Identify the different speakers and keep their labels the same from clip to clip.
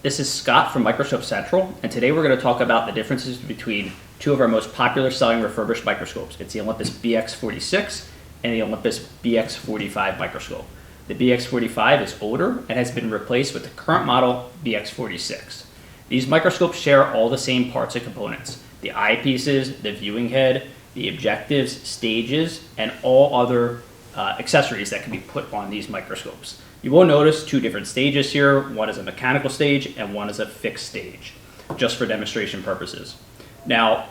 Speaker 1: This is Scott from Microscope Central, and today we're going to talk about the differences between two of our most popular selling refurbished microscopes. It's the Olympus BX46 and the Olympus BX45 microscope. The BX45 is older and has been replaced with the current model BX46. These microscopes share all the same parts and components: the eyepieces, the viewing head, the objectives, stages, and all other accessories that can be put on these microscopes. You will notice two different stages here. One is a mechanical stage and one is a fixed stage, just for demonstration purposes. Now,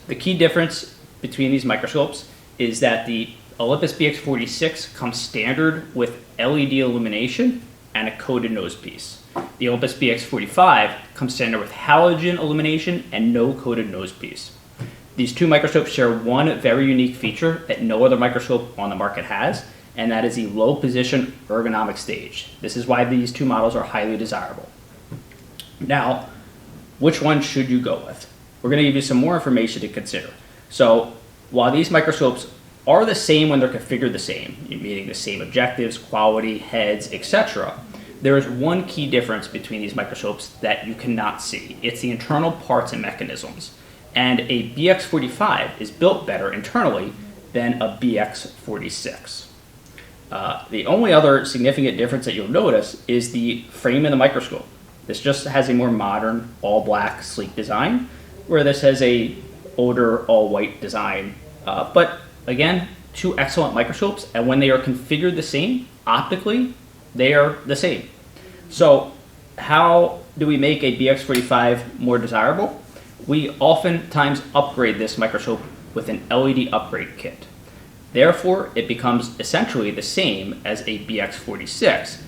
Speaker 1: the key difference between these microscopes is that the Olympus BX46 comes standard with LED illumination and a coated nose piece. The Olympus BX45 comes standard with halogen illumination and no coated nose piece. These two microscopes share one very unique feature that no other microscope on the market has, and that is the low position ergonomic stage. This is why these two models are highly desirable. Now, which one should you go with? We're going to give you some more information to consider. So, while these microscopes are the same when they're configured the same, meaning the same objectives, quality, heads, etc., there is one key difference between these microscopes that you cannot see. It's the internal parts and mechanisms. And a BX45 is built better internally than a BX46. The only other significant difference that you'll notice is the frame in the microscope. This just has a more modern, all-black, sleek design, where this has a older, all-white design. But again, two excellent microscopes, and when they are configured the same, optically, they are the same. So how do we make a BX45 more desirable? We oftentimes upgrade this microscope with an LED upgrade kit. Therefore, it becomes essentially the same as a BX46,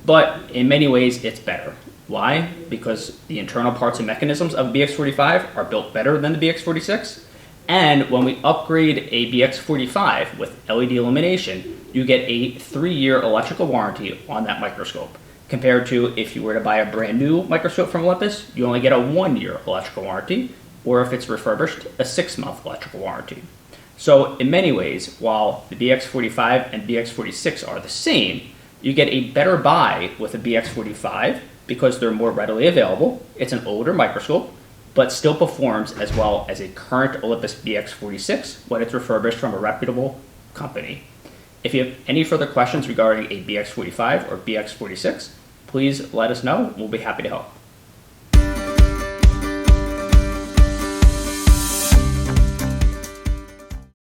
Speaker 1: but in many ways it's better. Why? Because the internal parts and mechanisms of BX45 are built better than the BX46, and when we upgrade a BX45 with LED illumination, you get a 3-year electrical warranty on that microscope. Compared to if you were to buy a brand new microscope from Olympus, you only get a 1-year electrical warranty, or if it's refurbished, a 6-month electrical warranty. So in many ways, while the BX45 and BX46 are the same, you get a better buy with a BX45 because they're more readily available. It's an older microscope, but still performs as well as a current Olympus BX46 when it's refurbished from a reputable company. If you have any further questions regarding a BX45 or BX46, please let us know. We'll be happy to help.